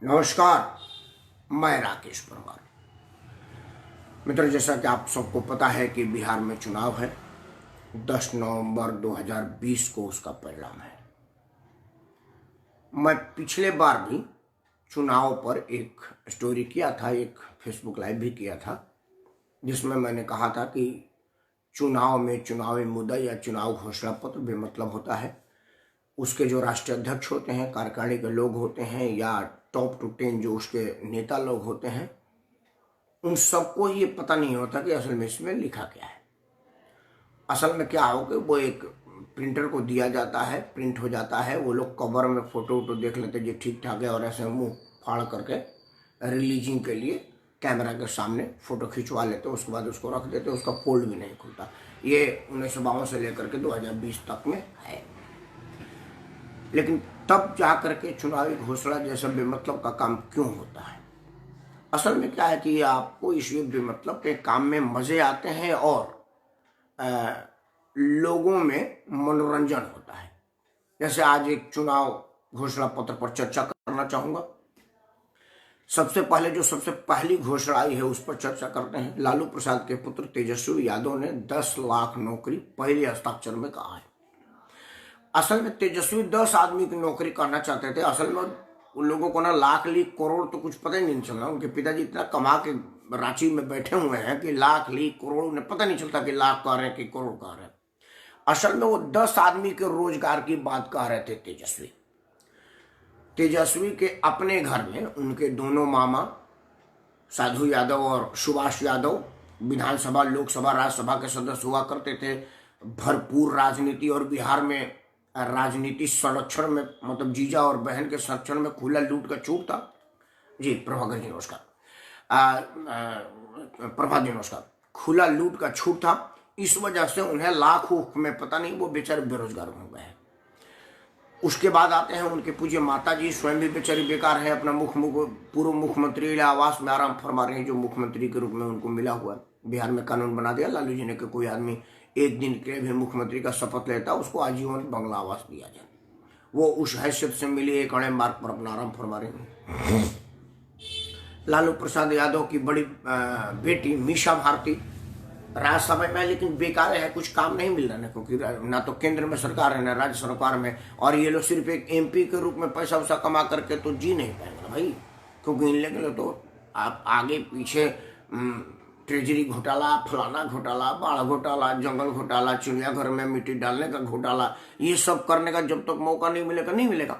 नमस्कार। मैं राकेश परमार। मित्र, जैसा कि आप सबको पता है कि बिहार में चुनाव है। 10 नवंबर 2020 को उसका परिणाम है। मैं पिछले बार भी चुनाव पर एक स्टोरी किया था, एक फेसबुक लाइव भी किया था, जिसमें मैंने कहा था कि चुनाव में चुनावी मुद्दा या चुनाव घोषणा पत्र बेमतलब होता है। उसके जो राष्ट्रीय अध्यक्ष होते हैं, कार्यकारिणी के लोग होते हैं, या टॉप टू 10 जो उसके नेता लोग होते हैं, उन सबको ये पता नहीं होता कि असल में इसमें लिखा क्या है। असल में क्या हो कि वो एक प्रिंटर को दिया जाता है, प्रिंट हो जाता है, वो लोग कवर में फोटो वोटो देख लेते जो ठीक ठाक है, और ऐसे मुंह फाड़ करके रिलीजिंग के लिए कैमरा के सामने फोटो खिंचवा लेते, उसके बाद उसको रख देते, उसका फोल्ड भी नहीं खुलता। ये 1952 से लेकर के 2020 तक में है। लेकिन तब जा करके चुनावी घोषणा जैसा बेमतलब का काम क्यों होता है? असल में क्या है कि आपको इस बेमतलब के काम में मजे आते हैं और लोगों में मनोरंजन होता है। जैसे आज एक चुनाव घोषणा पत्र पर चर्चा करना चाहूंगा। सबसे पहली घोषणा आई है उस पर चर्चा करते हैं। लालू प्रसाद के पुत्र तेजस्वी यादव ने 10 लाख नौकरी पहले हस्ताक्षर में कहा है। असल में तेजस्वी 10 आदमी की नौकरी करना चाहते थे। असल में उन लोगों को ना लाख लीख करोड़ तो कुछ पता ही नहीं चल रहा। उनके पिताजी इतना कमा के रांची में बैठे हुए हैं कि लाख लीख करोड़ उन्हें पता नहीं चलता कि लाख कह रहे हैं कि करोड़ कह रहे हैं। असल में वो 10 आदमी के रोजगार की बात कह रहे थे तेजस्वी के अपने घर में उनके दोनों मामा साधु यादव और सुभाष यादव विधानसभा, लोकसभा, राज्यसभा के सदस्य हुआ करते थे। भरपूर राजनीति और बिहार में राजनीति संरक्षण में, मतलब जीजा और बहन के संरक्षण में खुला लूट का छूट था। जी प्रभाकर जी नमस्कार। प्रभात जी नमस्कार। खुला लूट का छूट था, इस वजह से उन्हें लाखों में पता नहीं वो बेचारे बेरोजगार हो गए। उसके बाद आते हैं उनके पूज्य माता जी, स्वयं भी बेचारी बेकार है। अपना पूर्व मुख्यमंत्री आवास में आराम फरमा रहे हैं, जो मुख्यमंत्री के रूप में उनको मिला हुआ। बिहार में कानून बना दिया लालू जी ने कि कोई आदमी एक दिन के भी मुख्यमंत्री का शपथ लेता उसको आजीवन बंगला आवास दिया जाए। वो उस हैसियत से मिली एक अड़े मार्ग पर अपना आराम फरमा रहे हैं। लालू प्रसाद यादव की बड़ी बेटी मीसा भारती राज्यसभा में, लेकिन बेकार है, कुछ काम नहीं मिल रहा है, क्योंकि ना तो केंद्र में सरकार है ना राज्य सरकार में, और ये लोग सिर्फ एक MP के रूप में पैसा वैसा कमा करके तो जी नहीं पाएंगे भाई। क्योंकि इन लोग तो आप आगे पीछे ट्रेजरी घोटाला, फलाना घोटाला, बाढ़ घोटाला, जंगल घोटाला, चिड़ियाघर में मिट्टी डालने का घोटाला, ये सब करने का जब तक मौका नहीं मिलेगा।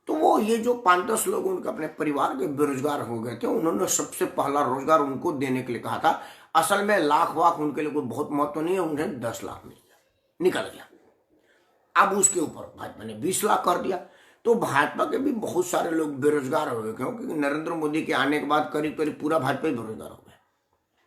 तो वो ये जो 5-10 लोग उनके अपने परिवार के बेरोजगार हो गए थे, उन्होंने सबसे पहला रोजगार उनको देने के लिए कहा था। असल में लाख वाख उनके लिए कोई बहुत महत्व नहीं है, उन्हें 10 लाख मिल गया, निकल गया। अब उसके ऊपर भाजपा ने 20 लाख कर दिया। तो भाजपा के भी बहुत सारे लोग बेरोजगार हो गए, क्योंकि नरेंद्र मोदी के आने के बाद करीब करीब पूरा भाजपा ही बेरोजगार हो गया।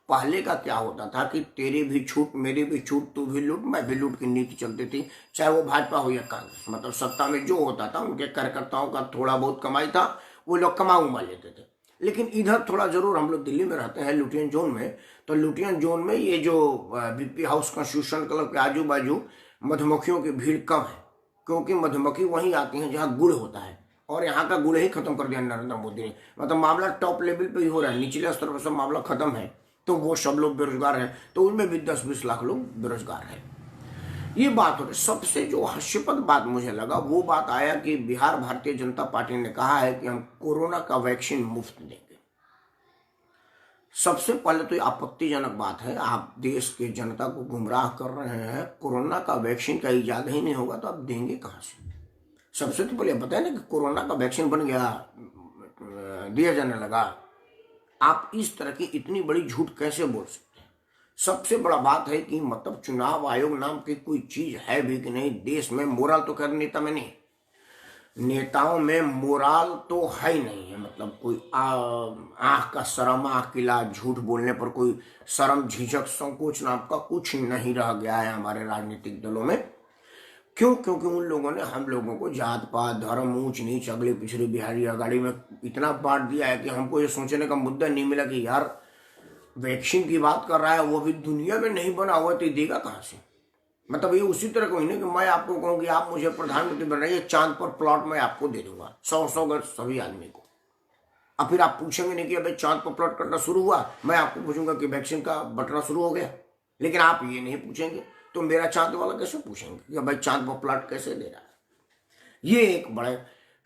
पहले का क्या होता था कि तेरी भी छूट, मेरी भी छूट, तू भी लूट, मैं भी लूट की नीति चलती थी, चाहे वो भाजपा हो या कांग्रेस। मतलब सत्ता में जो होता था उनके कार्यकर्ताओं का थोड़ा बहुत कमाई था, वो लोग कमा उमा लेते थे। लेकिन इधर थोड़ा जरूर, हम लोग दिल्ली में रहते हैं लुटियन जोन में, तो लुटियन जोन में ये जो BP हाउस कॉन्स्टिट्यूशन क्लब के आजू बाजू मधुमक्खियों की भीड़ कम है, क्योंकि मधुमक्खी वहीं आती हैं जहाँ गुड़ होता है, और यहाँ का गुड़ ही खत्म कर दिया नरेंद्र मोदी ने। मतलब मामला टॉप लेवल पे ही हो रहा है, निचले स्तर पर सब मामला खत्म है, तो वो सब लोग बेरोजगार हैं। तो उनमें भी 10-20 लाख लोग बेरोजगार हैं। ये बात हो रही। सबसे जो हास्यास्पद बात मुझे लगा वो बात आया कि बिहार भारतीय जनता पार्टी ने कहा है कि हम कोरोना का वैक्सीन मुफ्त देंगे। सबसे पहले तो ये आपत्तिजनक बात है, आप देश के जनता को गुमराह कर रहे हैं। कोरोना का वैक्सीन का इजाद ही नहीं होगा तो आप देंगे कहां से? सबसे तो पहले बताए ना कि कोरोना का वैक्सीन बन गया, दिया जाने लगा। आप इस तरह की इतनी बड़ी झूठ कैसे बोल सकते हैं? सबसे बड़ा बात है कि मतलब चुनाव आयोग नाम की कोई चीज है भी कि नहीं देश में? मोरल तो खैर नेता में नहीं, नेताओं में मोरल तो है ही नहीं है। मतलब कोई आंख का शर्म, आंख किला, झूठ बोलने पर कोई शर्म, झिझक, संकोच नाम का कुछ नहीं रह गया है हमारे राजनीतिक दलों में। क्यों? क्योंकि उन लोगों ने हम लोगों को जात पात, धर्म, ऊंच नीच, अगले पिछड़े, बिहारी अगाड़ी में इतना बांट दिया है कि हमको ये सोचने का मुद्दा नहीं मिला कि यार वैक्सीन की बात कर रहा है, वो भी दुनिया में नहीं बना हुआ, तो देगा कहां से? मतलब ये उसी तरह कोई नहीं कि मैं आपको कहूँ कि आप मुझे प्रधानमंत्री बनाइए, चांद पर प्लॉट मैं आपको दे दूंगा 100-100 गज सभी आदमी को। अब फिर आप पूछेंगे नहीं कि अबे चांद पर प्लॉट करना शुरू हुआ, मैं आपको पूछूंगा कि वैक्सीन का बंटना शुरू हो गया, लेकिन आप ये नहीं पूछेंगे, तो मेरा चांद वाला कैसे पूछेंगे कि भाई चांद पर प्लॉट कैसे दे रहा है। ये एक बड़े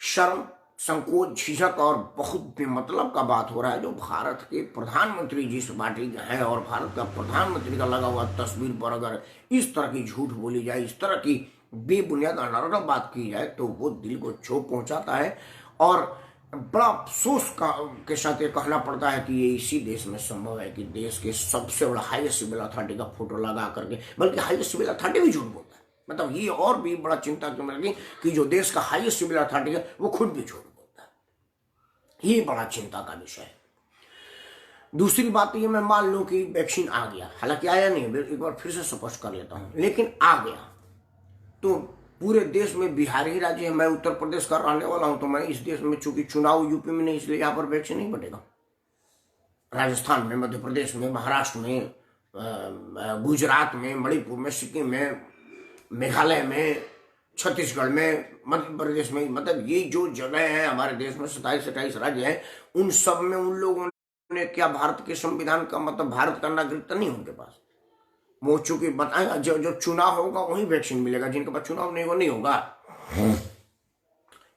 शर्म, संकोच, झिझक और बहुत बेमतलब का बात हो रहा है, जो भारत के प्रधानमंत्री जिस पार्टी के हैं और भारत का प्रधानमंत्री का लगा हुआ तस्वीर पर अगर इस तरह की झूठ बोली जाए, इस तरह की बेबुनियाद अनर्गल बात की जाए, तो वो दिल को चोट पहुंचाता है। और बड़ा अफसोस के साथ ये कहना पड़ता है कि ये इसी देश में संभव है कि देश के सबसे बड़ा हाईएस्ट सिविल अथॉरिटी का फोटो लगा करके, बल्कि हाईएस्ट सिविल अथॉरिटी भी झूठ बोलता है। मतलब ये और भी बड़ा चिंता क्यों लगी कि जो देश का हाईएस्ट सिविल अथॉरिटी है वो खुद भी झूठ बोलता है। ये बड़ा चिंता का विषय है। दूसरी बात तो ये, मैं मान लूं कि वैक्सीन आ गया, हालांकि आया नहीं, एक बार फिर से स्पष्ट कर लेता हूं, लेकिन आ गया, तो पूरे देश में बिहार ही राज्य है, मैं उत्तर प्रदेश का रहने वाला हूं, तो मैं इस देश में चूंकि चुनाव यूपी में नहीं, इसलिए यहां पर वैक्सीन नहीं बटेगा। राजस्थान में, मध्य प्रदेश में, महाराष्ट्र में, गुजरात में, मणिपुर में, सिक्किम में, मेघालय में, छत्तीसगढ़ में, मध्य प्रदेश में, मतलब ये जो जगह है हमारे देश में 27-28 राज्य हैं, उन सब में उन लोगों ने क्या भारत के संविधान का मतलब भारत का नागरिकता नहीं उनके पास, वो चूंकि बताएगा जो चुनाव होगा वही वैक्सीन मिलेगा, जिनके पास चुनाव नहीं वो नहीं होगा।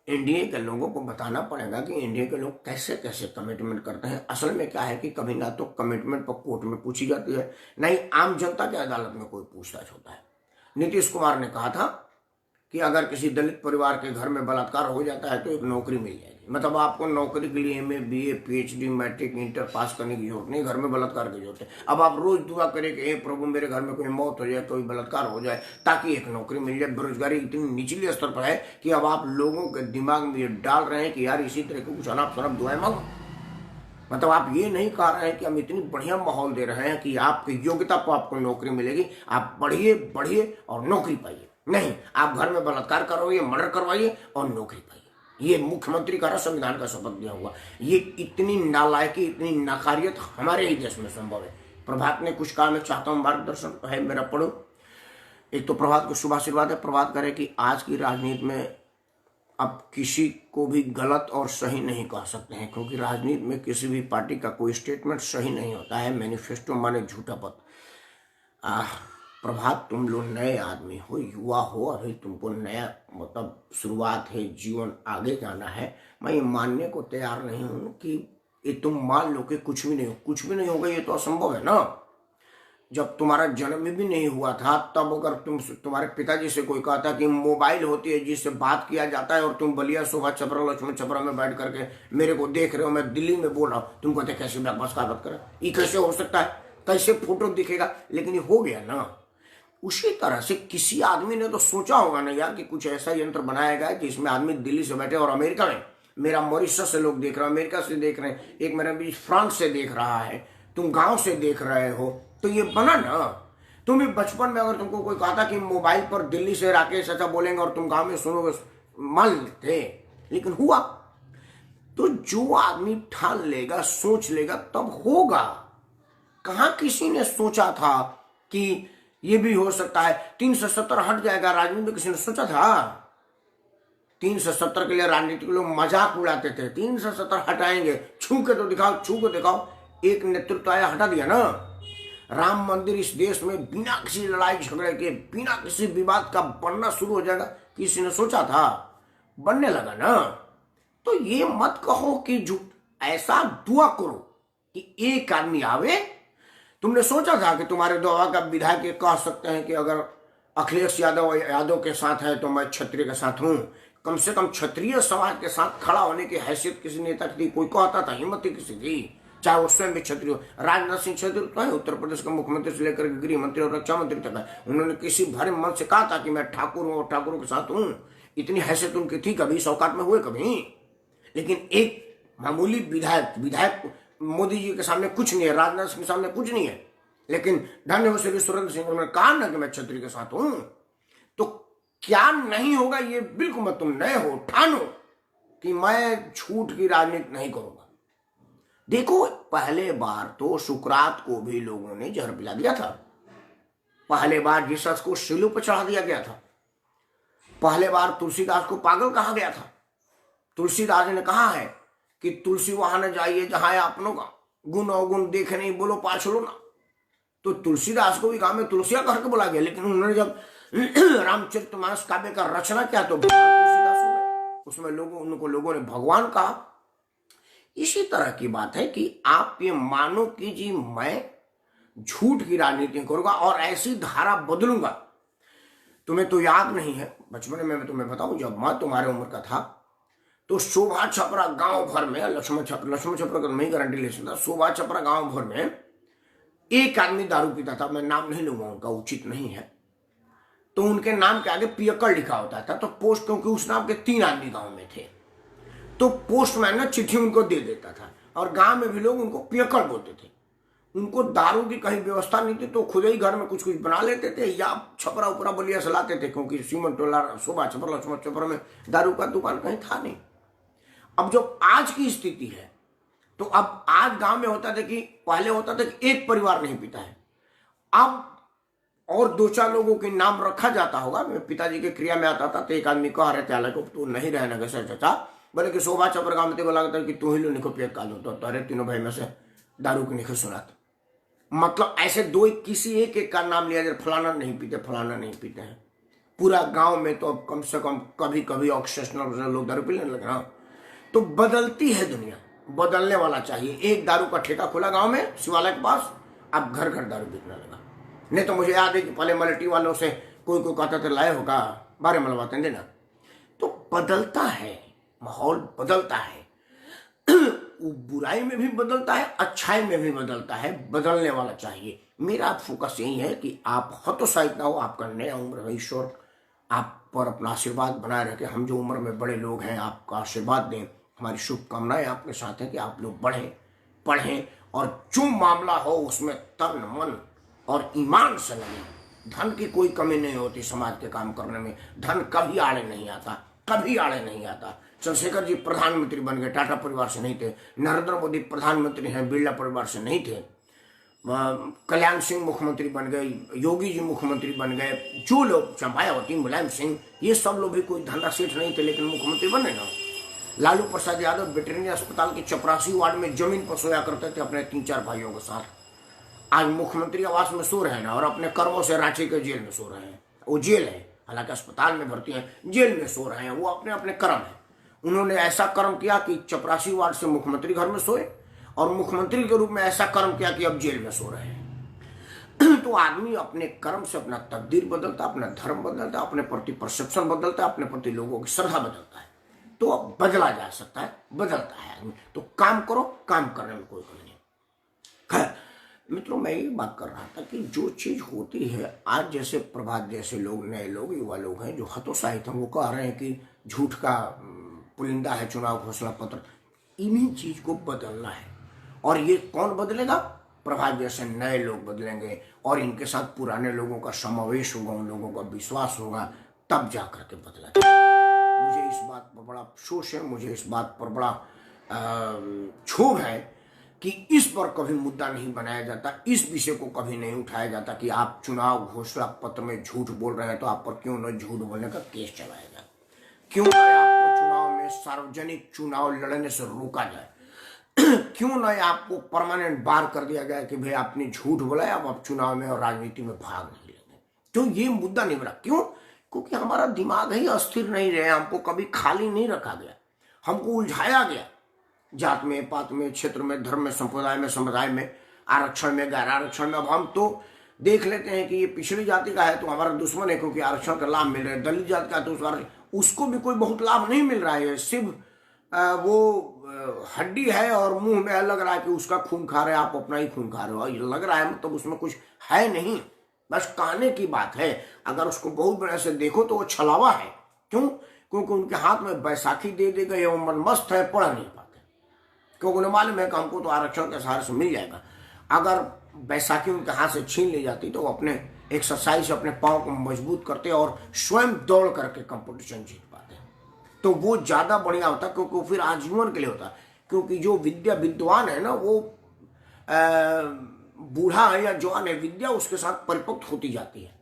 एनडीए के लोगों को बताना पड़ेगा कि एनडीए के लोग कैसे कैसे कमिटमेंट करते हैं। असल में क्या है कि कभी ना तो कमिटमेंट पर कोर्ट में पूछी जाती है, ना ही आम जनता की अदालत में कोई पूछताछ होता है। नीतीश कुमार ने कहा था कि अगर किसी दलित परिवार के घर में बलात्कार हो जाता है तो एक नौकरी मिल जाएगी, मतलब आपको नौकरी के लिए MA, BA, PhD, matric, inter pass करने की जरूरत नहीं, घर में बलात्कार की जरूरत है। अब आप रोज दुआ करें कि हे प्रभु मेरे घर में कोई मौत हो जाए, कोई बलात्कार हो जाए, ताकि एक नौकरी मिल जाए। बेरोजगारी इतनी निचले स्तर पर है कि अब आप लोगों के दिमाग में ये डाल रहे हैं कि यार इसी तरह की कुछ अनाप शनाप दुआएं मांगो। मतलब आप ये नहीं कह रहे हैं कि हम इतनी बढ़िया माहौल दे रहे हैं कि आपकी योग्यता पर आपको नौकरी मिलेगी, आप बढ़िए बढ़िए और नौकरी पाइए। नहीं, आप घर में बलात्कार करवाइए, मर्डर करवाइए और नौकरी पाइए। ये मुख्यमंत्री का संविधान का शपथ दिया हुआ, ये इतनी नालायकी, इतनी नाकारियत हमारे ही देश में संभव है। प्रभात ने कुछ कहा, मैं चाहता हूं मार्गदर्शन है मेरा, पढ़ो। एक तो प्रभात को शुभ आशीर्वाद है। प्रभात करे कि आज की राजनीति में अब किसी को भी गलत और सही नहीं कह सकते हैं, क्योंकि राजनीति में किसी भी पार्टी का कोई स्टेटमेंट सही नहीं होता है। मैनिफेस्टो माने झूठा पद। प्रभात, तुम लोग नए आदमी हो, युवा हो, अभी तुमको नया मतलब शुरुआत है, जीवन आगे जाना है। मैं ये मानने को तैयार नहीं हूं कि ये तुम मान लो कि कुछ भी नहीं हो, कुछ भी नहीं होगा, ये तो असंभव है ना। जब तुम्हारा जन्म भी नहीं हुआ था तब अगर तुम्हारे पिताजी से कोई कहता कि मोबाइल होती है जिससे बात किया जाता है और तुम बलिया, शोभा छपरा, लक्ष्मण छपरा में बैठ करके मेरे को देख रहे हो, मैं दिल्ली में बोल रहा हूँ, तुम कहते कैसे बकवास का बात कर, ये कैसे हो सकता है, कैसे फोटो दिखेगा, लेकिन ये हो गया ना। उसी तरह से किसी आदमी ने तो सोचा होगा ना यार कि कुछ ऐसा यंत्र बनाया गया जिसमें आदमी दिल्ली से बैठे, और अमेरिका में, मेरा मॉरिशस से लोग देख रहे हैं, अमेरिका से देख रहे हैं, एक मेरा बीच फ्रांस से देख रहा है, तुम गांव से देख रहे हो, तो ये बना ना। तुम भी बचपन में अगर तुमको कोई कहा था कि मोबाइल पर दिल्ली से राकेश चाचा बोलेंगे और तुम गांव में सुनोगे, मान लेते, लेकिन हुआ। तो जो आदमी ठान लेगा, सोच लेगा, तब होगा। कहां किसी ने सोचा था कि ये भी हो सकता है 370 हट जाएगा राजनीति में, किसी ने सोचा था? 370 के लिए राजनीतिक लोग मजाक उड़ाते थे, 370 हटाएंगे, छू के तो दिखाओ, छू के दिखाओ। एक नेतृत्व आया, हटा दिया ना। राम मंदिर इस देश में बिना किसी लड़ाई झगड़े के, बिना किसी विवाद का बनना शुरू हो जाएगा, किसी ने सोचा था? बनने लगा ना। तो ये मत कहो कि ऐसा दुआ करो कि एक आदमी आवे। तुमने सोचा था कि तुम्हारे दोहा का विधायक ये कह सकते हैं कि अगर अखिलेश यादव के साथ है तो मैं क्षत्रिय के साथ हूं? कम से कम क्षत्रिय समाज के साथ खड़ा होने की हैसियत किसी नेता की थी? कोई कहता था? हिम्मत थी किसी की? चाहे वो स्वयं भी क्षत्रिय हो। राजनाथ सिंह क्षत्रिय तो है, उत्तर प्रदेश के मुख्यमंत्री से लेकर गृह मंत्री और रक्षा मंत्री तक है। उन्होंने किसी भरे मन से कहा था कि मैं ठाकुर हूं और ठाकुरों के साथ हूं? इतनी हैसियत उनकी थी? कभी सौकात में हुए कभी? लेकिन एक मामूली विधायक मोदी जी के सामने कुछ नहीं है, राजनाथ सिंह के सामने कुछ नहीं है, लेकिन धन्य हो श्री सुरेंद्र सिंह, उन्होंने कहा ना कि मैं क्षत्रिय के साथ हूं। तो क्या नहीं होगा ये बिल्कुल मत, तुम नए हो, ठानो कि मैं झूठ की राजनीति नहीं करूंगा। देखो, पहले बार तो सुकरात को भी लोगों ने जहर पिला दिया था। पहले बार जीसस को शिलू पर चढ़ा दिया गया था। पहले बार तुलसीदास को पागल कहा गया था। तुलसीदास ने कहा है कि तुलसी वहां न जाइए जहां आपनों का गुण अवगुण देखे नहीं, बोलो पाछ लो ना। तो तुलसीदास को भी गांव में तुलसिया कह के बोला गया, लेकिन उन्होंने जब रामचरितमानस काव्य का रचना किया तो तुलसीदास हो गए, उसमें लोगों ने भगवान कहा। इसी तरह की बात है कि आप ये मानो कि जी मैं झूठ की राजनीति करूंगा और ऐसी धारा बदलूंगा। तुम्हें तो याद नहीं है, बचपन में मैं तुम्हें बताऊं, जब मैं तुम्हारे उम्र का था तो शोभा छपरा गांव भर में, लक्ष्मण छपरा का नहीं गारंटी ले सकता, शोभा छपरा गांव भर में एक आदमी दारू पीता था, मैं नाम नहीं लूंगा, उनका उचित नहीं है, तो उनके नाम के आगे पियक्कड़ लिखा होता था। तो पोस्ट, क्योंकि उस नाम के 3 आदमी गांव में थे, तो पोस्टमैन ना चिट्ठी उनको दे देता था, और गांव में भी लोग उनको पियक्कड़ बोलते थे। उनको दारू की कहीं व्यवस्था नहीं थी, तो खुद ही घर में कुछ कुछ बना लेते थे या छपरा उपरा बलिया से लाते थे, क्योंकि सीमन टोला शोभा छपरा लक्ष्मण छपरा में दारू का दुकान कहीं था नहीं। अब जो आज की स्थिति है, तो अब आज गांव में होता था कि पहले होता था कि एक परिवार नहीं पीता है, अब और 2-4 लोगों के नाम रखा जाता होगा। मैं पिताजी के क्रिया में आता था तो एक आदमी कह रहे थे, हालांकि तो नहीं रहना कैसे चाचा, बोले कि शोभा छपर गांव में लगता कि तू ही लो निको पियत कालो, तो अरे तीनों भाई में से दारू की निखो सुना। मतलब ऐसे किसी एक का नाम लिया जाए, फलाना नहीं पीते, फलाना नहीं पीते हैं। पूरा गांव में तो अब कम से कम कभी कभी ऑक्सेशनल लोग दारू पीने लगे। तो बदलती है दुनिया, बदलने वाला चाहिए। एक दारू का ठेका खुला गांव में शिवालय के पास, अब घर घर दारू बिकने लगा। नहीं तो मुझे याद है कि पहले मल्टी वालों से कोई कहता था लाए होगा बारे मलवाते देना। तो बदलता है, माहौल बदलता है, बुराई में भी बदलता है, अच्छाई में भी बदलता है, बदलने वाला चाहिए। मेरा फोकस यही है कि आप हतोत्साहित ना हो, आपका नया उम्र है, ईश्वर आप पर अपना आशीर्वाद बनाए रखे। हम जो उम्र में बड़े लोग हैं आपका आशीर्वाद दें, हमारी शुभकामनाएं आपके साथ है कि आप लोग बढ़ें, पढ़ें, और जो मामला हो उसमें तन मन और ईमान से लगे। धन की कोई कमी नहीं होती समाज के काम करने में, धन कभी आड़े नहीं आता, कभी आड़े नहीं आता। चंद्रशेखर जी प्रधानमंत्री बन गए, टाटा परिवार से नहीं थे। नरेंद्र मोदी प्रधानमंत्री हैं, बिरला परिवार से नहीं थे। कल्याण सिंह मुख्यमंत्री बन गए, योगी जी मुख्यमंत्री बन गए, जो लोग, मायावती, मुलायम सिंह, ये सब लोग भी कोई धंधा सेठ नहीं थे, लेकिन मुख्यमंत्री बने ना। लालू प्रसाद यादव वेटरनरी अस्पताल के चपरासी वार्ड में जमीन पर सोया करते थे अपने 3-4 भाइयों के साथ। आज मुख्यमंत्री आवास में सो रहे हैं ना, और अपने कर्मों से रांची के जेल में सो रहे हैं। वो जेल है, हालांकि अस्पताल में भर्ती हैं, जेल में सो रहे हैं। वो अपने अपने कर्म है। उन्होंने ऐसा कर्म किया कि चपरासी वार्ड से मुख्यमंत्री घर में सोए, और मुख्यमंत्री के रूप में ऐसा कर्म किया कि अब जेल में सो रहे हैं। तो आदमी अपने कर्म से अपना तकदीर बदलता, अपना धर्म बदलता, अपने प्रति परसेप्शन बदलता, अपने प्रति लोगों की श्रद्धा बदलता है। तो अब बदला जा सकता है, बदलता है आदमी। तो काम करो, काम करने में कोई कमी नहीं। मित्रों, मैं ये बात कर रहा था कि जो चीज होती है, आज जैसे प्रभात जैसे लोग, नए लोग, युवा लोग हैं जो हतोत्साहित हैं, वो कह रहे हैं कि झूठ का पुलिंदा है चुनाव घोषणा पत्र। इन्हीं चीज को बदलना है, और ये कौन बदलेगा? प्रभात जैसे नए लोग बदलेंगे, और इनके साथ पुराने लोगों का समावेश होगा, उन लोगों का विश्वास होगा, तब जाकर के बदला जाएगा। मुझे इस बात पर बड़ा अफसोस है, मुझे इस बात पर बड़ा क्षोभ है कि इस पर कभी मुद्दा नहीं बनाया जाता, इस विषय को कभी नहीं उठाया जाता कि आप चुनाव घोषणा पत्र में झूठ बोल रहे हैं, तो आप पर क्यों न झूठ बोलने का केस चलाया जाए, क्यों न आपको चुनाव में सार्वजनिक चुनाव लड़ने से रोका जाए, क्यों न आपको परमानेंट बार कर दिया गया कि भाई आपने झूठ बोला है, अब आप चुनाव में और राजनीति में भाग नहीं लेंगे। तो ये मुद्दा नहीं बना। क्यों? क्योंकि हमारा दिमाग ही अस्थिर नहीं रहे, हमको कभी खाली नहीं रखा गया, हमको उलझाया गया जात में, पात में, क्षेत्र में, धर्म में, संप्रदाय में, समुदाय में, आरक्षण में, गैर आरक्षण में। अब हम तो देख लेते हैं कि ये पिछड़ी जाति का है तो हमारा दुश्मन है, क्योंकि आरक्षण का लाभ मिल रहा है। दलित जाति का तो उसको भी कोई बहुत लाभ नहीं मिल रहा है, सिर्फ वो हड्डी है और मुंह में लग रहा है कि उसका खून खा रहे हैं, आप अपना ही खून खा रहे हो। ये लग रहा है, मतलब उसमें कुछ है नहीं, बस कहने की बात है। अगर उसको बहुत बड़े से देखो तो वो छलावा है। क्यों? क्योंकि उनके हाथ में बैसाखी दे दे गए, वो मन मस्त है, पढ़ नहीं पाते, क्योंकि उन्हें मालूम है कि हमको तो आरक्षण के सहारे से मिल जाएगा। अगर बैसाखी उनके हाथ से छीन ली जाती तो वो अपने एक्सरसाइज से अपने पाँव को मजबूत करते और स्वयं दौड़ करके कंपटीशन जीत पाते, तो वो ज्यादा बढ़िया होता, क्योंकि वो फिर आजीवन के लिए होता। क्योंकि जो विद्वान है ना, वो बूढ़ा है या जवान है, विद्या उसके साथ परिपक्व होती जाती है।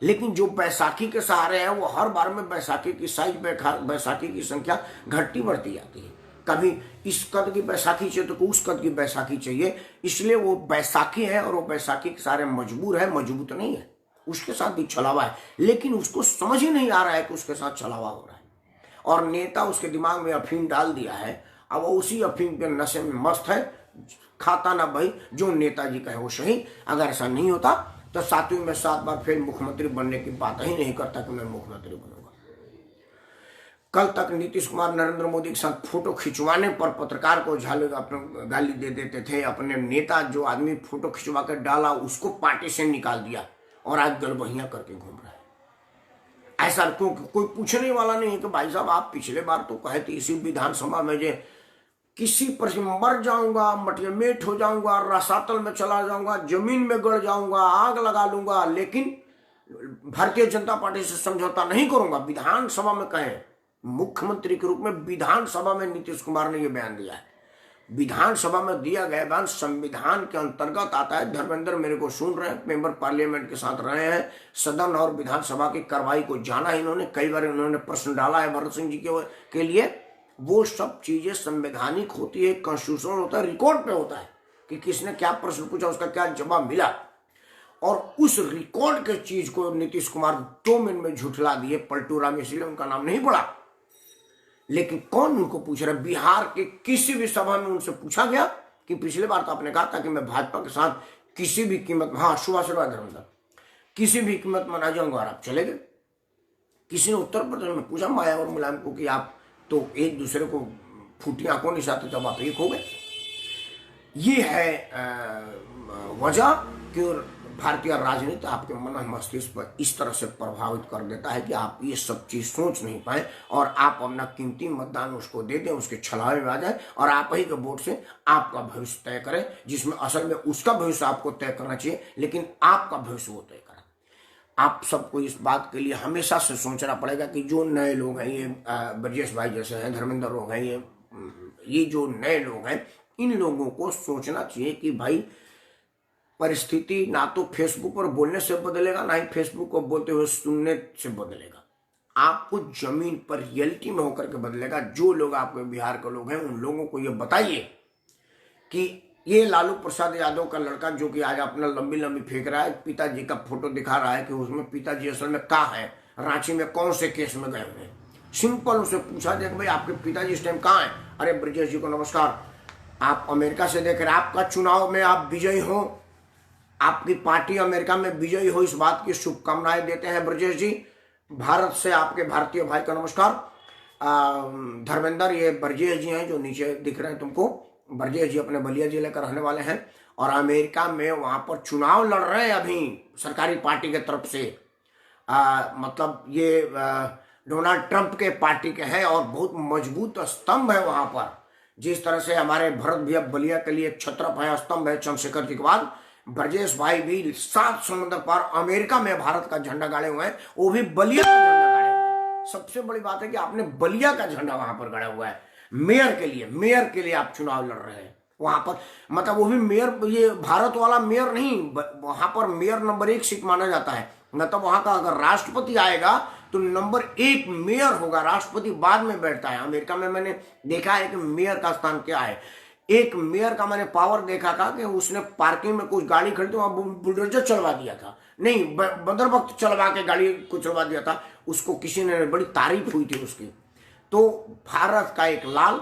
लेकिन जो बैसाखी के सहारे है, वो हर बार में बैसाखी की साइज, बैसाखी की संख्या घटती बढ़ती जाती है। कभी इस कद की बैसाखी चाहिए तो उस कद की बैसाखी चाहिए, इसलिए वो बैसाखी है और वो बैसाखी के सारे मजबूर है, मजबूत नहीं है, उसके साथ भी छलावा है, लेकिन उसको समझ ही नहीं आ रहा है कि उसके साथ छलावा हो रहा है। और नेता उसके दिमाग में अफीम डाल दिया है, अब वो उसी अफीम के नशे में मस्त है, खाता ना भाई जो नेताजी कहे वो सही। अगर ऐसा नहीं होता तो 7वीं में 7 बार फिर मुख्यमंत्री बनने की बात ही नहीं करता कि मैं मुख्यमंत्री बनूंगा। कल तक नीतीश कुमार नरेंद्र मोदी के साथ फोटो खिंचवाने पर पत्रकार को अपने गाली दे देते थे। अपने नेता जो आदमी फोटो खिंचवा कर डाला उसको पार्टी से निकाल दिया और आज गलबहियां करके घूम रहा है। ऐसा कोई पूछने वाला नहीं है कि भाई साहब आप पिछले बार तो कहे थे इसी विधानसभा में जे किसी पर मर जाऊंगा, मटियामेट हो जाऊंगा, रसातल में चला जाऊंगा, जमीन में गड़ जाऊंगा, आग लगा लूंगा, लेकिन भारतीय जनता पार्टी से समझौता नहीं करूंगा। विधानसभा में कहे, मुख्यमंत्री के रूप में विधानसभा में नीतीश कुमार ने यह बयान दिया है। विधानसभा में दिया गया बयान संविधान के अंतर्गत आता है। धर्मेंद्र मेरे को सुन रहे हैं, मेंबर पार्लियामेंट के साथ रहे हैं, सदन और विधानसभा की कार्रवाई को जाना इन्होंने, कई बार इन्होंने प्रश्न डाला है भरत सिंह जी के लिए। वो सब चीजें संवैधानिक होती है, कॉन्स्टिट्यूशनल होता है, रिकॉर्ड पे होता है कि किसने क्या प्रश्न पूछा, उसका क्या जवाब मिला। और उस रिकॉर्ड के चीज को नीतीश कुमार 2 मिनट में झुठला दिए। पलटू राम, इसलिए उनका नाम नहीं पड़ा, लेकिन कौन उनको पूछ रहा है? बिहार के किसी भी सभा में उनसे पूछा गया कि पिछले बार तो आपने कहा था कि मैं भाजपा के साथ किसी भी कीमत में, हाँ सुभाष धर्मेंद्र, किसी भी कीमत में ना जाऊंगा, और आप चले गए। किसी ने उत्तर प्रदेश में पूछा माया और मुलायम को कि आप तो एक दूसरे को फूटी आंखों निशाते जब आप एक हो गए। ये है वजह कि भारतीय राजनीति आपके मन मस्तिष्क पर इस तरह से प्रभावित कर देता है कि आप ये सब चीज सोच नहीं पाए और आप अपना कीमती मतदान उसको दे दें, उसके छलावे में आ जाए और आप ही के वोट से आपका भविष्य तय करें, जिसमें असल में उसका भविष्य आपको तय करना चाहिए, लेकिन आपका भविष्य वो तय करें। आप सबको इस बात के लिए हमेशा से सोचना पड़ेगा कि जो नए लोग हैं, ये ब्रजेश भाई जैसे हैं, धर्मेंद्र लोग हैं, ये जो नए लोग हैं, इन लोगों को सोचना चाहिए कि भाई परिस्थिति ना तो फेसबुक पर बोलने से बदलेगा, ना ही फेसबुक को बोलते हुए सुनने से बदलेगा। आपको जमीन पर रियलिटी में होकर के बदलेगा। जो लोग आपके बिहार के लोग हैं, उन लोगों को ये बताइए कि ये लालू प्रसाद यादव का लड़का जो कि आज अपना लंबी लंबी फेंक रहा है, पिताजी का फोटो दिखा रहा है कि उसमें पिताजी असल में कहाँ है, रांची में कौन से केस में गए हुए हैं। सिंपल उसे पूछा जाए कि भाई आपके पिताजी इस टाइम कहाँ है? अरे ब्रजेश जी को नमस्कार, आप अमेरिका से देख रहे हैं, आपका चुनाव में आप विजयी हो, आपकी पार्टी अमेरिका में विजयी हो, इस बात की शुभकामनाएं देते हैं ब्रजेश जी। भारत से आपके भारतीय भाई का नमस्कार। धर्मेंद्र, ये ब्रजेश जी हैं जो नीचे दिख रहे हैं तुमको। ब्रजेश जी अपने बलिया जिले का रहने वाले हैं और अमेरिका में वहां पर चुनाव लड़ रहे हैं अभी सरकारी पार्टी की तरफ से। मतलब ये डोनाल्ड ट्रंप के पार्टी के हैं और बहुत मजबूत स्तंभ है वहां पर। जिस तरह से हमारे भरत भैया बलिया के लिए छत्रप है, स्तंभ है चंद्रशेखर जी के बाद, ब्रजेश भाई भी 7 समुद्र पार अमेरिका में भारत का झंडा गाड़े हुए हैं, वो भी बलिया का झंडा गाड़े हुए हैं। सबसे बड़ी बात है कि आपने बलिया का झंडा वहां पर गाड़ा हुआ है। मेयर के लिए आप चुनाव लड़ रहे हैं वहां पर, मतलब वो भी मेयर, ये भारत वाला मेयर नहीं, वहां पर मेयर नंबर 1 सीट माना जाता है। मतलब वहां का अगर राष्ट्रपति आएगा तो नंबर 1 मेयर होगा, राष्ट्रपति बाद में बैठता है। अमेरिका में मैंने देखा है कि मेयर का स्थान क्या है। एक मेयर का मैंने पावर देखा था कि उसने पार्किंग में कुछ गाड़ी खड़ी थी, वहां बुलडोजर चलवा दिया था, नहीं बंदर वक्त चलवा के गाड़ी को चलवा दिया था, उसको किसी ने, बड़ी तारीफ हुई थी उसकी। तो भारत का एक लाल,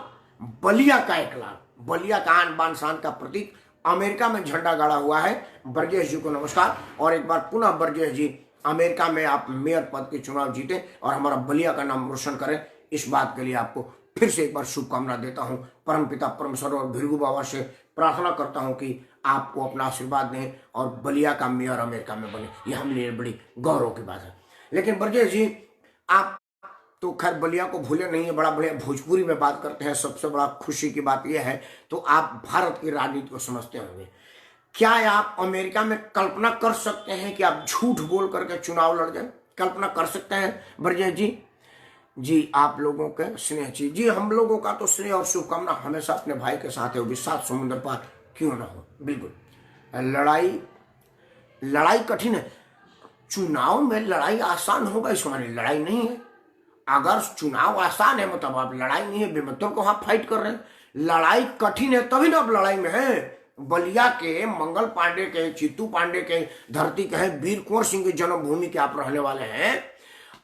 बलिया का एक लाल, बलिया का आन बान शान का प्रतीक अमेरिका में झंडा गाड़ा हुआ है। ब्रजेश जी को नमस्कार, और एक बार पुनः ब्रजेश जी अमेरिका में आप मेयर पद के चुनाव जीते और हमारा बलिया का नाम रोशन करें, इस बात के लिए आपको फिर से एक बार शुभकामना देता हूं। परमपिता परमेश्वर और भृगु बाबा से प्रार्थना करता हूं कि आपको अपना आशीर्वाद दें और बलिया का मेयर अमेरिका में बने। यह हम लिए बड़ी गौरव की बात है। लेकिन ब्रजेश जी, आप तो खैर बलिया को भूले नहीं है, बड़ा बढ़िया भोजपुरी में बात करते हैं। सबसे बड़ा खुशी की बात यह है, तो आप भारत की राजनीति को समझते होंगे। क्या आप अमेरिका में कल्पना कर सकते हैं कि आप झूठ बोल करके चुनाव लड़ जाए? कल्पना कर सकते हैं ब्रजेश जी? जी, आप लोगों के स्नेह जी, हम लोगों का तो स्नेह और शुभकामना हमेशा अपने भाई के साथ है, वो भी 7 समुद्र पार क्यों ना हो। बिल्कुल, लड़ाई कठिन है। चुनाव में लड़ाई आसान होगा इसको माने, लड़ाई नहीं है। अगर चुनाव आसान है मतलब आप लड़ाई नहीं है, बेमतलब को वहां फाइट कर रहे हैं। लड़ाई कठिन है तभी ना आप लड़ाई में है। बलिया के, मंगल पांडे के, चित्तू पांडे के धरती के हैं, वीर कुंवर सिंह की जन्मभूमि के आप रहने वाले हैं।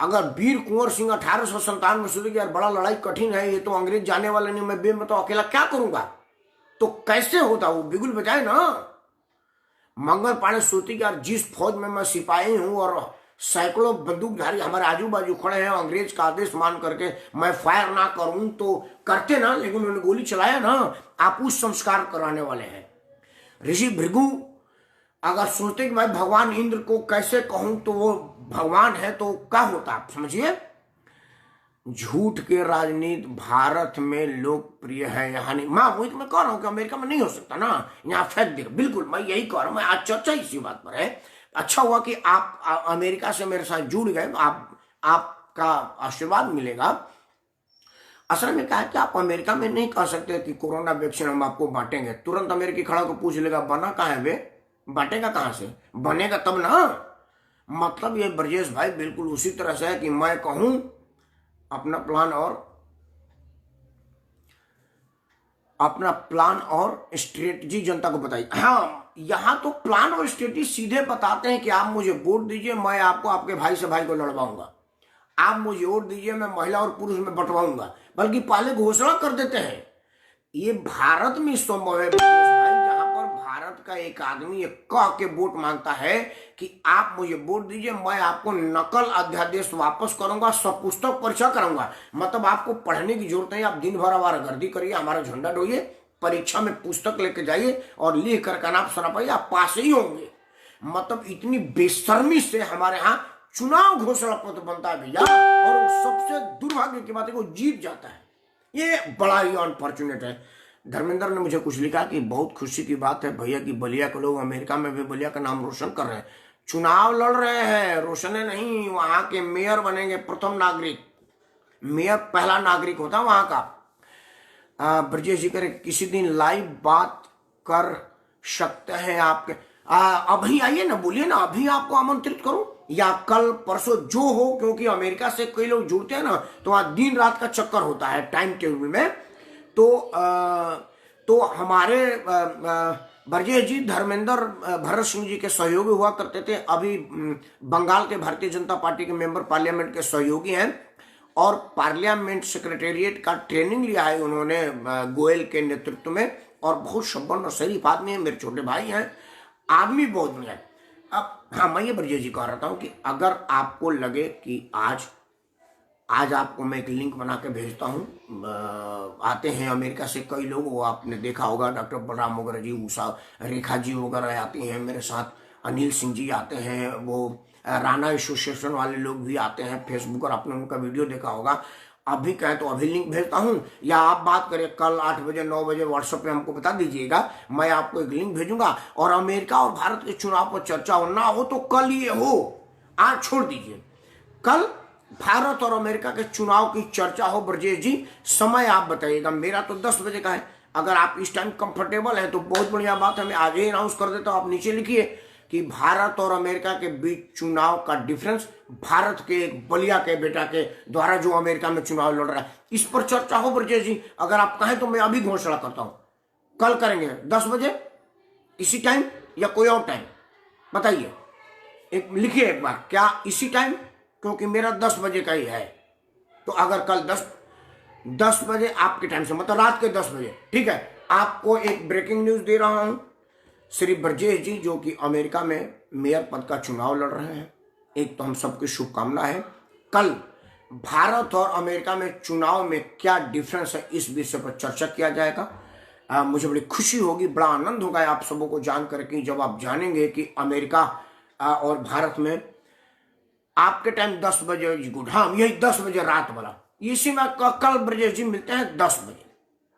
अगर वीर कुंवर सिंह 1857 में सोचे कि यार बड़ा लड़ाई कठिन है, ये तो अंग्रेज जाने वाले नहीं, मैं बेमतलब अकेला क्या करूंगा, तो कैसे होता, वो बिगुल बजाए ना। मंगल पांडे सोचते कि यार जिस फौज में मैं सिपाही हूं और सैकड़ों बंदूकधारी हमारे आजू बाजू खड़े हैं, अंग्रेज का आदेश मान करके मैं फायर ना करूं तो करते ना, लेकिन उन्होंने गोली चलाया ना। आप उस संस्कार कराने वाले हैं। ऋषि भृगु अगर सोचते कि मैं भगवान इंद्र को कैसे कहूं तो वो भगवान है, तो क्या होता आप समझिए। झूठ के राजनीति भारत में लोकप्रिय है, यहाँ नहीं। वही तो मैं कह रहा हूं कि अमेरिका में नहीं हो सकता ना, यहाँ फेंक दे। बिल्कुल मैं यही कह रहा हूं, मैं आज चर्चा इसी बात पर है। अच्छा हुआ कि आप अमेरिका से मेरे साथ जुड़ गए, आपका आशीर्वाद मिलेगा। असल में क्या है कि आप अमेरिका में नहीं कह सकते कि कोरोना वैक्सीन हम आपको बांटेंगे। तुरंत अमेरिकी खड़ा को पूछ लेगा बना कहाँ है बे, बांटेगा कहां से, बनेगा तब ना। मतलब ये ब्रजेश भाई बिल्कुल उसी तरह से है कि मैं कहूं अपना प्लान और स्ट्रेटजी जनता को बताइए। हाँ, यहां तो प्लान और स्ट्रेटजी सीधे बताते हैं कि आप मुझे वोट दीजिए, मैं आपको आपके भाई से भाई को लड़वाऊंगा। आप मुझे वोट दीजिए, मैं महिला और पुरुष में बंटवाऊंगा। बल्कि पहले घोषणा कर देते हैं। ये भारत में संभव है भाई, जहां पर भारत का एक आदमी ये कह के वोट मांगता है कि आप मुझे वोट दीजिए, मैं आपको नकल अध्यादेश वापस करूंगा, सब पुस्तक परीक्षा कराऊंगा। मतलब आपको पढ़ने की जरूरत नहीं, आप दिन भर आवारागर्दी करिए, हमारा झंडा ढोइए, परीक्षा में पुस्तक लेके जाइए और लिख कर नाम सरापाइए, आप पास ही होंगे। मतलब इतनी बेशर्मी से हमारे यहाँ चुनाव घोषणा पत्र बनता है भैया, और सबसे दुर्भाग्य की बात है वो जीत जाता है। ये बड़ा ही अनफॉर्चुनेट है। धर्मेंद्र ने मुझे कुछ लिखा कि बहुत खुशी की बात है भैया कि बलिया के लोग अमेरिका में भी बलिया का नाम रोशन कर रहे हैं, चुनाव लड़ रहे हैं, रोशने नहीं, वहां के मेयर बनेंगे प्रथम नागरिक। मेयर पहला नागरिक होता है वहां का। ब्रजेश जी करे किसी दिन लाइव बात कर सकते हैं आपके, अभी आइए ना, बोलिए ना, अभी आपको आमंत्रित करूं या कल परसों जो हो, क्योंकि अमेरिका से कई लोग जुड़ते हैं ना, तो वहां दिन रात का चक्कर होता है टाइम टेबल में। तो हमारे ब्रजेश जी धर्मेंद्र भरत सिंह जी के सहयोगी हुआ करते थे, अभी बंगाल के भारतीय जनता पार्टी के मेंबर पार्लियामेंट के सहयोगी हैं, और पार्लियामेंट सेक्रेटेरिएट का ट्रेनिंग लिया है उन्होंने गोयल के नेतृत्व में, और बहुत संपन्न और शरीफ आदमी है, मेरे छोटे भाई हैं, आदमी बहुत बढ़िया है। अब हाँ, मैं ये ब्रजेश जी कह रहा हूं कि अगर आपको लगे कि आज आपको मैं एक लिंक बना के भेजता हूँ, आते हैं अमेरिका से कई लोग, वो आपने देखा होगा, डॉक्टर बलराम वगैरह जी, उषा रेखा जी वगैरह आती हैं मेरे साथ, अनिल सिंह जी आते हैं, वो राणा एसोसिएशन वाले लोग भी आते हैं फेसबुक, और आपने उनका वीडियो देखा होगा। अभी कहें तो अभी लिंक भेजता हूं, या आप बात करें कल 8 बजे 9 बजे व्हाट्सएप पे हमको बता दीजिएगा, मैं आपको एक लिंक भेजूंगा। और अमेरिका और भारत के चुनाव पर चर्चा हो ना हो तो कल ये हो, आज छोड़ दीजिए, कल भारत और अमेरिका के चुनाव की चर्चा हो। ब्रजेश जी समय आप बताइएगा, मेरा तो 10 बजे का है, अगर आप इस टाइम कंफर्टेबल है तो बहुत बढ़िया बात है, मैं आज ही अनाउंस कर देता हूं। आप नीचे लिखिए कि भारत और अमेरिका के बीच चुनाव का डिफरेंस, भारत के एक बलिया के बेटा के द्वारा जो अमेरिका में चुनाव लड़ रहा है, इस पर चर्चा हो ब्रजेश जी। अगर आप कहें तो मैं अभी घोषणा करता हूं, कल करेंगे 10 बजे इसी टाइम या कोई और टाइम बताइए, एक लिखिए एक बार, क्या इसी टाइम, क्योंकि मेरा 10 बजे का ही है। तो अगर कल 10 बजे आपके टाइम से, मतलब रात के 10 बजे, ठीक है। आपको एक ब्रेकिंग न्यूज दे रहा हूं, श्री ब्रजेश जी जो कि अमेरिका में मेयर पद का चुनाव लड़ रहे हैं, एक तो हम सबकी शुभकामना है। कल भारत और अमेरिका में चुनाव में क्या डिफरेंस है, इस विषय पर चर्चा किया जाएगा। मुझे बड़ी खुशी होगी, बड़ा आनंद होगा आप सबों को जानकर कि जब आप जानेंगे कि अमेरिका और भारत में आपके टाइम 10 बजे गुड, हाँ यही 10 बजे रात वाला, इसी में कल ब्रजेश जी मिलते हैं 10 बजे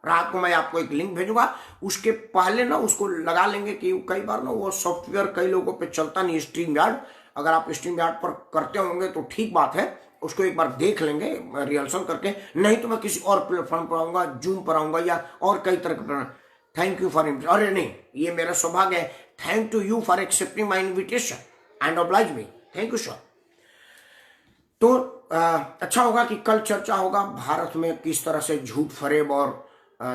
रात को। मैं आपको एक लिंक भेजूंगा, उसके पहले ना उसको लगा लेंगे कि कई बार ना वो सॉफ्टवेयर कई लोगों पे चलता नहीं, स्ट्रीम यार्ड, अगर आप स्ट्रीम यार्ड पर करते होंगे तो ठीक बात है, उसको एक बार देख लेंगे रिहर्सल करके, नहीं तो मैं किसी और प्लेटफॉर्म पर आऊंगा, जूम पर आऊंगा या और कई तरह के। थैंक यू फॉर, अरे नहीं ये मेरा सौभाग्य है, thank to you for accepting my invitation and oblige me, thank you sir. तो अच्छा होगा कि कल चर्चा होगा भारत में किस तरह से झूठ फरेब और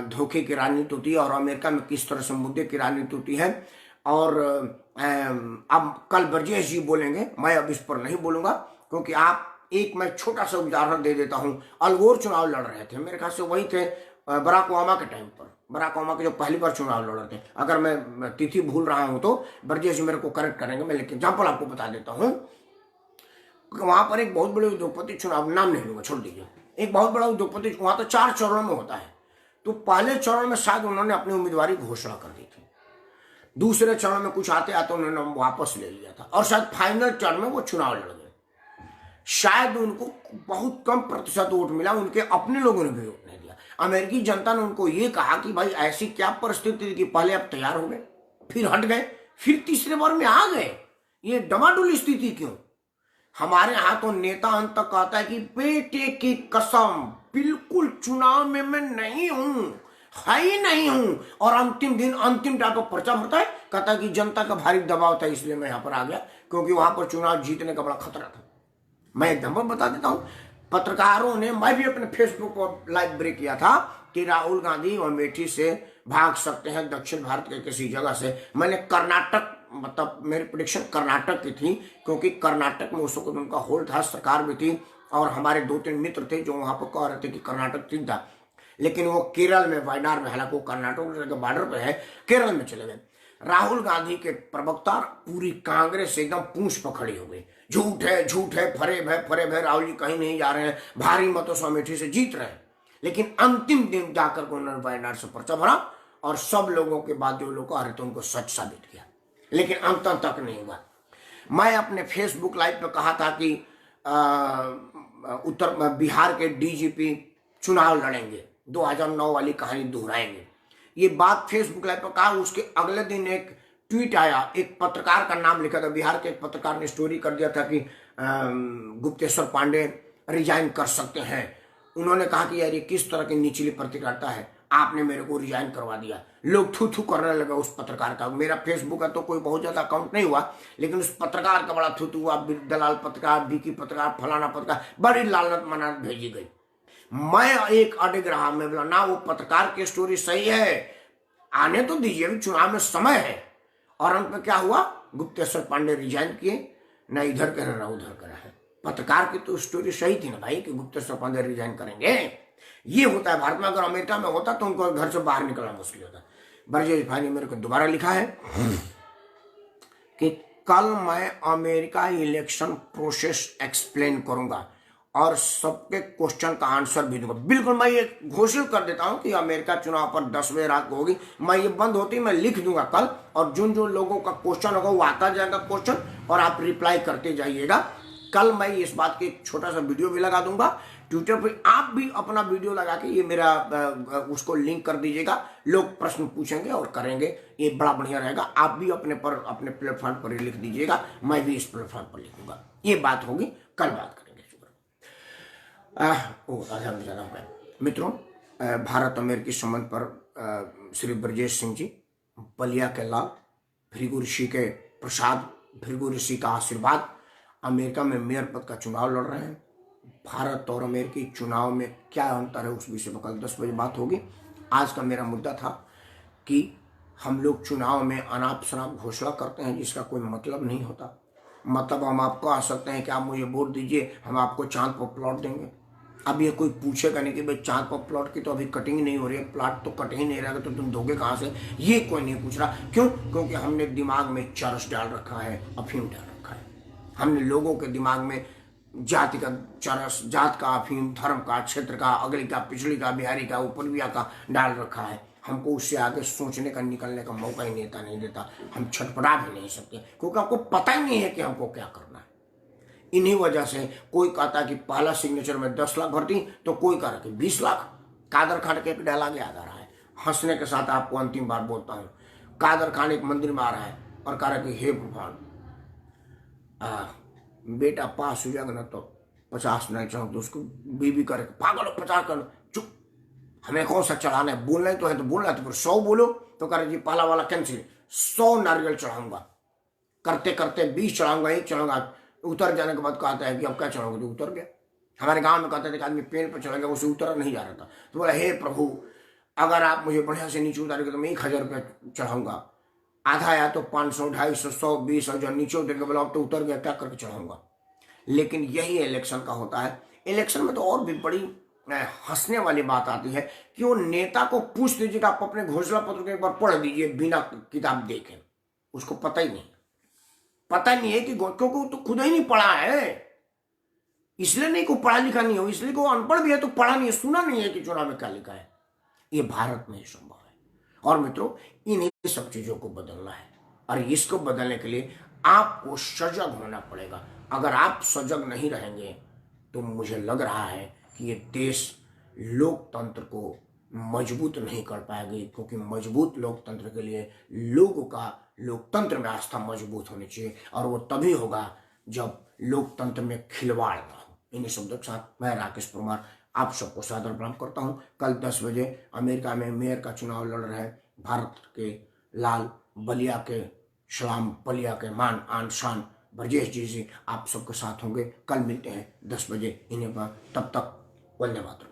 धोखे की राजनीति होती है और अमेरिका में किस तरह से मुद्दे की राजनीति होती है। और अब कल ब्रजेश जी बोलेंगे, मैं अब इस पर नहीं बोलूंगा, क्योंकि एक मैं छोटा सा उदाहरण दे देता हूं। अल गोर चुनाव लड़ रहे थे, मेरे ख्याल से वही थे बराक ओबामा के टाइम पर, बराक ओबामा के जो पहली बार चुनाव लड़ रहे थे। अगर मैं तिथि भूल रहा हूं तो ब्रजेश जी मेरे को करेक्ट करेंगे, मैं लेकिन एग्जाम्पल आपको बता देता हूं। वहां पर एक बहुत बड़े उद्योगपति, चुनाव नाम नहीं लूंगा, छोड़ दीजिए, एक बहुत बड़ा उद्योगपति, वहां तो 4 चरणों में होता है। तो पहले चरण में शायद उन्होंने अपनी उम्मीदवारी घोषणा कर दी थी, दूसरे चरण में कुछ आते आते उन्होंने वापस ले लिया था, और शायद फाइनल चरण में वो चुनाव लड़ गए। शायद उनको बहुत कम प्रतिशत वोट मिला, उनके अपने लोगों ने भी वोट नहीं दिया। अमेरिकी जनता ने उनको ये कहा कि भाई ऐसी क्या परिस्थिति थी कि पहले आप तैयार हो गए, फिर हट गए, फिर तीसरे बार में आ गए, ये डमाडोल स्थिति क्यों? हमारे यहाँ तो नेता अंत तक कहता है कि बेटे की कसम बिल्कुल चुनाव में मैं नहीं हूं, है ही नहीं हूं, और अंतिम दिन अंतिम टाइम पर पर्चा भरता है, कहता है कि जनता का भारी दबाव था इसलिए मैं यहां पर आ गया, क्योंकि वहां पर चुनाव जीतने का बड़ा खतरा था। मैं एक नंबर बता देता हूं, पत्रकारों ने, मैं भी अपने फेसबुक पर लाइव ब्रेक किया था कि राहुल गांधी अमेठी से भाग सकते हैं दक्षिण भारत के किसी जगह से। मैंने कर्नाटक, मतलब मेरी प्रेडिक्शन कर्नाटक की थी, क्योंकि कर्नाटक में उस वक्त उनका होल्ड था, सरकार भी थी, और हमारे 2-3 मित्र थे जो वहां पर कह रहे थे कि कर्नाटक ठीक था, लेकिन वो केरल में, वायनाड में, हालांकि वो कर्नाटक के बॉर्डर पे है, केरल में चले गए। राहुल गांधी के प्रवक्ता, पूरी कांग्रेस एकदम पूंछ पकड़ी हो गई, झूठ है, झूठ है, फरेब है, फरेब है, राहुल जी कहीं नहीं जा रहे हैं, भारी मतों से अमेठी से जीत रहे हैं। लेकिन अंतिम दिन जाकर उन्होंने वायनाड से पर्चा भरा, और सब लोगों के बाद जो लोग आ रहे थे उनको सच साबित किया, लेकिन अंत तक नहीं हुआ। मैं अपने फेसबुक लाइव पे कहा था कि बिहार के डीजीपी चुनाव लड़ेंगे, 2009 वाली कहानी दोहराएंगे, ये बात फेसबुक लाइव पर कहा। उसके अगले दिन एक ट्वीट आया, एक पत्रकार का नाम लिखा था, बिहार के एक पत्रकार ने स्टोरी कर दिया था कि गुप्तेश्वर पांडे रिजाइन कर सकते हैं। उन्होंने कहा कि यार ये किस तरह की निचली पत्रकारिता है, आपने मेरे को रिजाइन करवा दिया। लोग थू थू करने लगे उस पत्रकार का। मेरा फेसबुक है तो कोई बहुत ज्यादा अकाउंट नहीं हुआ, लेकिन उस पत्रकार का बड़ा थू थू हुआ, दलाल पत्रकार, बीकी पत्रकार, फलाना पत्रकार, बड़ी लालत मनात भेजी गई। मैं एक अड़ग रहा, मैं बोला ना वो पत्रकार की स्टोरी सही है, आने तो दीजिए, चुनाव में समय है। और अंत में क्या हुआ, गुप्तेश्वर पांडे रिजाइन किए, न इधर का ना उधर का है। पत्रकार की तो स्टोरी सही थी ना भाई कि गुप्तेश्वर पांडे रिजाइन करेंगे। ये होता है भारत में। अगर अमेरिका में होता तो उनको घर से बाहर निकलना मुश्किल होता। ब्रजेश भाई ने मेरे को दोबारा लिखा है कि कल मैं अमेरिका इलेक्शन प्रोसेस एक्सप्लेन करूंगा और सबके क्वेश्चन का आंसर भी दूंगा। बिल्कुल, मैं ये घोषित कर देता हूं कि अमेरिका चुनाव पर 10 बजे रात को होगी। मैं ये बंद होती मैं लिख दूंगा कल, और जिन जो लोगों का क्वेश्चन होगा वो आता जाएगा क्वेश्चन, और आप रिप्लाई करते जाइएगा। कल मैं इस बात की एक छोटा सा वीडियो भी लगा दूंगा ट्विटर पे, आप भी अपना वीडियो लगा के ये मेरा उसको लिंक कर दीजिएगा। लोग प्रश्न पूछेंगे और करेंगे, ये बड़ा बढ़िया रहेगा। आप भी अपने प्लेटफॉर्म पर लिख दीजिएगा, मैं भी इस प्लेटफॉर्म पर लिखूंगा। ये बात होगी, कल बात करेंगे। आधा में ज्यादा हो गया। मित्रों, भारत अमेरिकी संबंध पर श्री ब्रजेश सिंह जी, बलिया के लाल, भृगु ऋषि के प्रसाद, भृगु ऋषि का आशीर्वाद, अमेरिका में मेयर पद का चुनाव लड़ रहे हैं। भारत और अमेरिकी चुनाव में क्या अंतर है उस विषय पर कल 10 बजे बात होगी। आज का मेरा मुद्दा था कि हम लोग चुनाव में अनाप शनाप घोषणा करते हैं जिसका कोई मतलब नहीं होता। मतलब हम आपको आ सकते हैं कि आप मुझे वोट दीजिए, हम आपको चांद पर प्लॉट देंगे। अब ये कोई पूछेगा नहीं कि भाई चांद पर प्लॉट की तो अभी कटिंग नहीं हो रही है, प्लॉट तो कट ही नहीं रहेगा तो तुम दोगे कहाँ से, ये कोई नहीं पूछ रहा। क्यों? क्योंकि हमने दिमाग में चरस डाल रखा है, अफीम डाल रखा है। हमने लोगों के दिमाग में जाति का चरस, जात का अफीम, धर्म का, क्षेत्र का, अगली का, पिछड़ी का, बिहारी का, ऊपरविया का डाल रखा है। हमको उससे आगे सोचने का, निकलने का मौका ही नेता नहीं देता। हम छटपटा भी नहीं सकते क्योंकि हमको पता ही नहीं है कि हमको क्या करना है। इन्हीं वजह से कोई कहता कि पहला सिग्नेचर में 10 लाख भर्ती, तो कोई कह रहा कि 20 लाख। कादर खान के एक डायलॉग याद आ रहा है, हंसने के साथ आपको अंतिम बार बोलता हूँ। कादर खान एक मंदिर में आ रहा है और कह रहा कि हे भगवान, बेटा पास हो जाएगा ना तो 50 नहीं चाहूँ तो उसको बीबी करे पागल हो 50 कर, चुप, हमें कौन सा चढ़ाना है, बोलना ही तो है तो बोलना है, तो फिर 100 बोलो। तो कह रहे जी पहला वाला कैंसिल, 100 नारियल चढ़ाऊंगा। करते करते 20 चढ़ाऊंगा, 1 चढ़ाऊंगा। उतर जाने के बाद कहता है कि अब क्या चढ़ाऊंगा, तो उतर गया। हमारे गांव में कहते थे कि आदमी पेड़ पर चढ़ गया, उसे उतरा नहीं जा रहा था, तो बोला हे प्रभु अगर आप मुझे बढ़िया से नीचे उतारेंगे तो मैं 1,000 रुपया चढ़ाऊंगा। आधा आया तो 500, 250, 100, 20, और जो नीचे उतर के बोला अब तो उतर गया, क्या करके चढ़ाऊंगा। लेकिन यही इलेक्शन का होता है। इलेक्शन में तो और भी बड़ी हंसने वाली बात आती है कि वो नेता को पूछ दीजिए कि आप अपने घोषणा पत्र को एक बार पढ़ दीजिए बिना किताब देखे, उसको पता ही नहीं है कि क्योंकि वो तो खुद ही नहीं पढ़ा है, इसलिए नहीं को पढ़ा लिखा नहीं हो, इसलिए को अनपढ़ भी है तो पढ़ा नहीं है, सुना नहीं है कि चुनाव में क्या लिखा है। ये भारत में ही संभव है। और मित्रों इन्हीं सब चीजों को बदलना है, और इसको बदलने के लिए आपको सजग होना पड़ेगा। अगर आप सजग नहीं रहेंगे तो मुझे लग रहा है कि ये देश लोकतंत्र को मजबूत नहीं कर पाएगी, क्योंकि मजबूत लोकतंत्र के लिए लोगों का लोकतंत्र में आस्था मजबूत होनी चाहिए, और वो तभी होगा जब लोकतंत्र में खिलवाड़ ना हो। इन्हीं शब्दों के साथ मैं राकेश परमार आप सबको सादर प्रणाम करता हूं। कल 10 बजे अमेरिका में मेयर का चुनाव लड़ रहे भारत के लाल बलिया के सलाम बलिया के मान आन शान ब्रजेश जी आप सबके साथ होंगे। कल मिलते हैं 10 बजे इन्हें पर, तब तक वंदे मातरम।